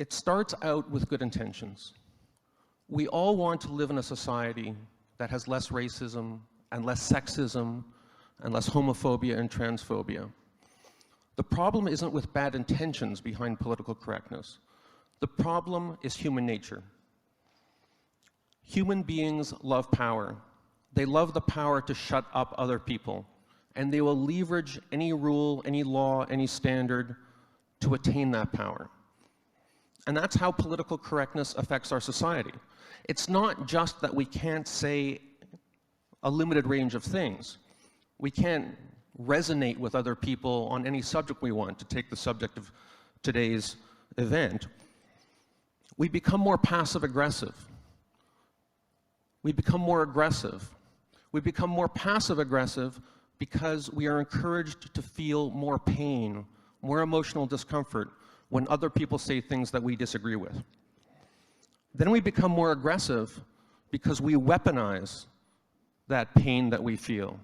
It starts out with good intentions. We all want to live in a society that has less racism and less sexism and less homophobia and transphobia. The problem isn't with bad intentions behind political correctness. The problem is human nature. Human beings love power. They love the power to shut up other people, and they will leverage any rule, any law, any standard to attain that power. And that's how political correctness affects our society. It's not just that we can't say a limited range of things. We can't resonate with other people on any subject we want, to take the subject of today's event. We become more passive-aggressive. We become more aggressive. We become more passive-aggressive because we are encouraged to feel more pain, more emotional discomfort when other people say things that we disagree with. Then we become more aggressive because we weaponize that pain that we feel.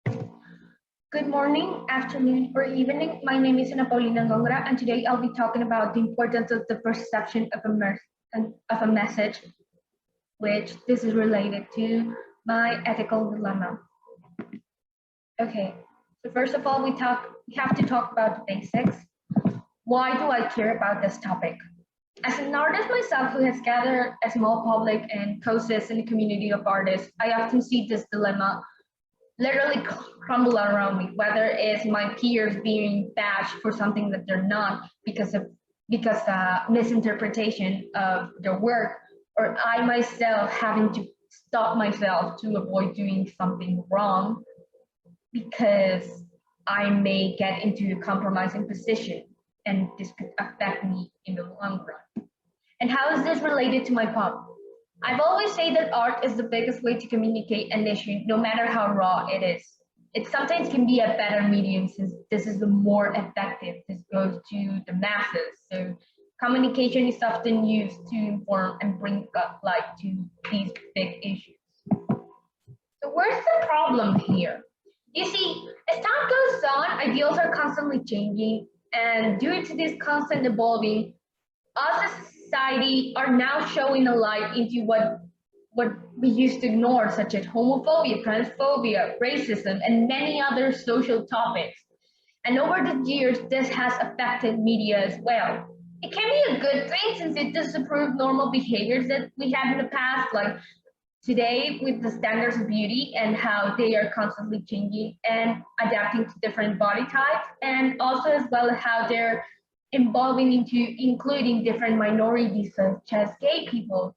Good morning, afternoon, or evening. My name is Ana Paulina Gongra, and today I'll be talking about the importance of the perception of a message, which this is related to my ethical dilemma. Okay, so first of all, we have to talk about the basics. Why do I care about this topic? As an artist myself who has gathered a small public and coexists in a community of artists, I often see this dilemma literally crumble around me, whether it's my peers being bashed for something that they're not because misinterpretation of their work, or I myself having to stop myself to avoid doing something wrong because I may get into a compromising position and this could affect me in the long run. And how is this related to my pop? I've always said that art is the biggest way to communicate an issue, no matter how raw it is. It sometimes can be a better medium since this is the more effective. This goes to the masses. So communication is often used to inform and bring light to these big issues. So where's the problem here? You see, as time goes on, ideals are constantly changing, and due to this constant evolving, us as a society are now showing a light into what we used to ignore, such as homophobia, transphobia, racism, and many other social topics. And over the years, this has affected media as well. It can be a good thing since it disapproves normal behaviors that we had in the past, like today with the standards of beauty and how they are constantly changing and adapting to different body types, and also as well as how they're evolving into including different minorities such as gay people,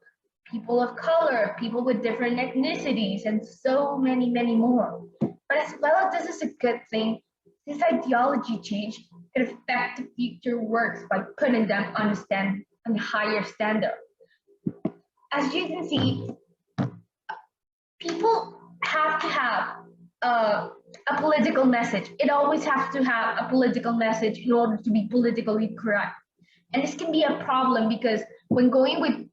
people of color, people with different ethnicities, and so many, many more. But as well as this is a good thing, this ideology change could affect the future works by putting them on a higher standard. As you can see, people have to have a political message. It always has to have a political message in order to be politically correct. And this can be a problem because when going with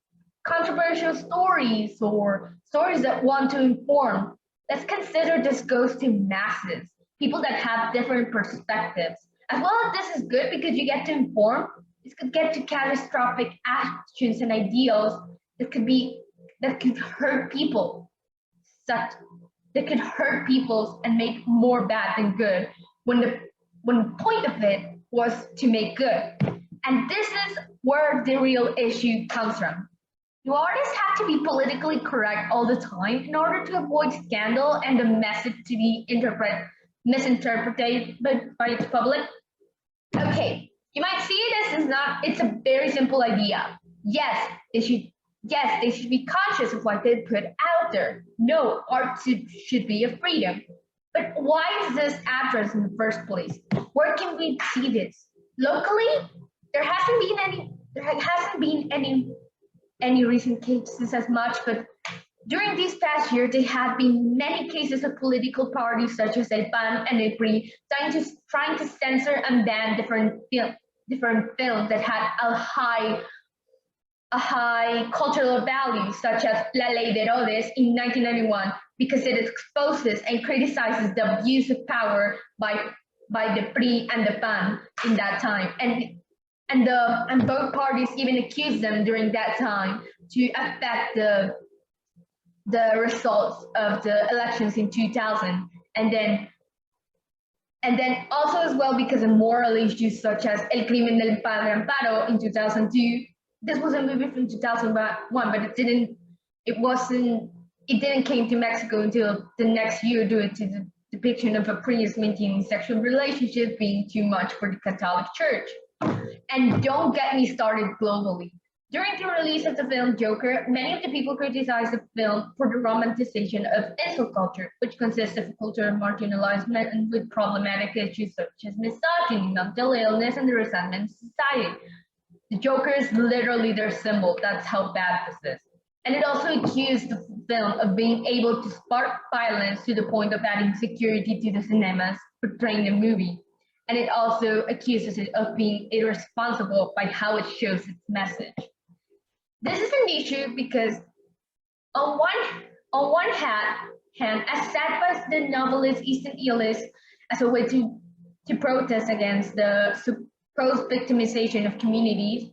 controversial stories or stories that want to inform, let's consider this goes to masses, people that have different perspectives. As well as this is good because you get to inform, this could get to catastrophic actions and ideals that could hurt people. That could hurt people and make more bad than good when the point of it was to make good. And this is where the real issue comes from. Do artists have to be politically correct all the time in order to avoid scandal and the message to be misinterpreted by its public? Okay, you might see it as it's a very simple idea. Yes, they should be conscious of what they put out there. No, art should be a freedom. But why is this addressed in the first place? Where can we see this? Locally, there hasn't been any recent cases as much, but during these past years, there have been many cases of political parties such as El PAN and El PRI trying to censor and ban different films that had a high cultural value, such as La Ley de Herodes in 1991, because it exposes and criticizes the abuse of power by the PRI and the PAN in that time. and both parties even accused them during that time to affect the results of the elections in 2000, and then also as well because of moral issues such as El Crimen del Padre Amparo in 2002. This was a movie from 2001, but it didn't came to Mexico until the next year due to the depiction of a priest maintaining sexual relationships being too much for the Catholic Church. And don't get me started globally. During the release of the film Joker, many of the people criticized the film for the romanticization of insult culture, which consists of a culture of marginalized men with problematic issues such as misogyny, mental illness, and the resentment of society. The Joker is literally their symbol. That's how bad this is. And it also accused the film of being able to spark violence to the point of adding security to the cinemas portraying the movie. And it also accuses it of being irresponsible by how it shows its message. This is an issue because on one hand, as said by the novelist Easton Ellis as a way to protest against the supposed victimization of communities,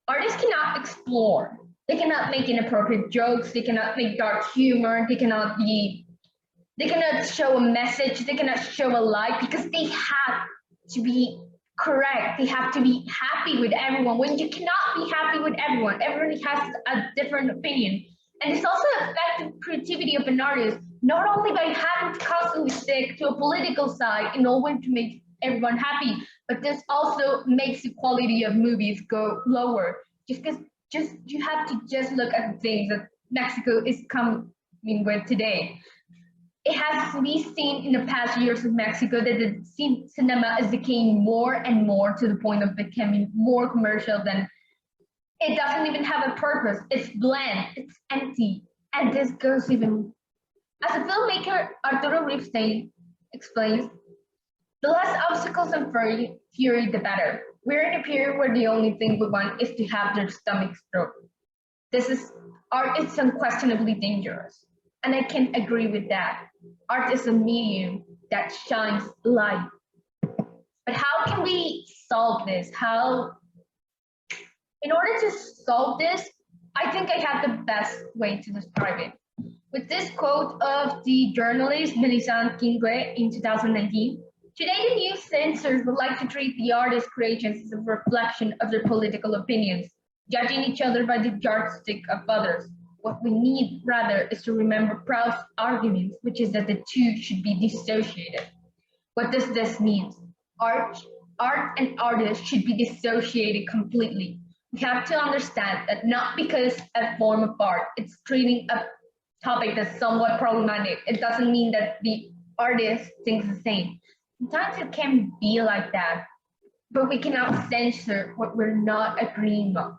artists cannot explore. They cannot make inappropriate jokes, they cannot make dark humor, they cannot show a message, they cannot show a light because they have to be correct. They have to be happy with everyone. When you cannot be happy with everyone has a different opinion. And it's also affecting creativity of an artist, not only by having to constantly stick to a political side in order to make everyone happy, but this also makes the quality of movies go lower. You have to just look at the things that Mexico is coming with today. It has to be seen in the past years of Mexico that the cinema is decaying more and more to the point of becoming more commercial than it doesn't even have a purpose. It's bland, it's empty. And this goes even, as a filmmaker, Arturo Ripstein explains, the less obstacles and fury, the better. We're in a period where the only thing we want is to have their stomachs broken. Art is unquestionably dangerous. And I can agree with that. Art is a medium that shines light. But how can we solve this? In order to solve this, I think I have the best way to describe it. With this quote of the journalist Melissa Kingwe in 2019, today the new censors would like to treat the artist's creations as a reflection of their political opinions, judging each other by the yardstick of others. What we need rather is to remember Proust's arguments, which is that the two should be dissociated. What does this mean? Art and artists should be dissociated completely. We have to understand that not because a form of art it's treating a topic that's somewhat problematic, it doesn't mean that the artist thinks the same. Sometimes it can be like that, but we cannot censor what we're not agreeing on.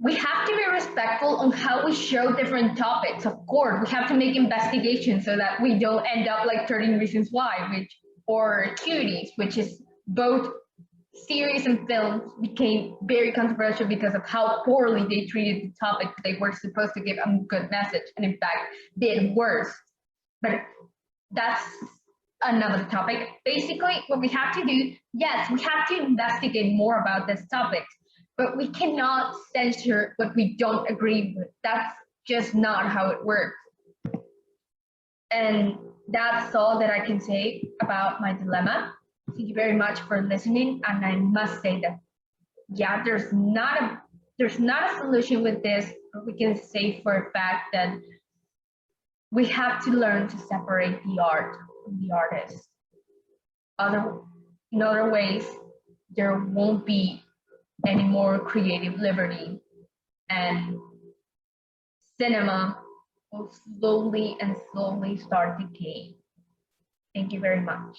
We have to be respectful on how we show different topics. Of course, we have to make investigations so that we don't end up like 13 Reasons Why, or Cuties, which is both series and films became very controversial because of how poorly they treated the topic they were supposed to give a good message, and in fact did worse. But that's another topic. Basically, what we have to do, yes, we have to investigate more about this topic, but we cannot censor what we don't agree with. That's just not how it works. And that's all that I can say about my dilemma. Thank you very much for listening. And I must say that, yeah, there's not a solution with this, but we can say for a fact that we have to learn to separate the art from the artist. In other ways, there won't be any more creative liberty, and cinema will slowly start decaying. Thank you very much.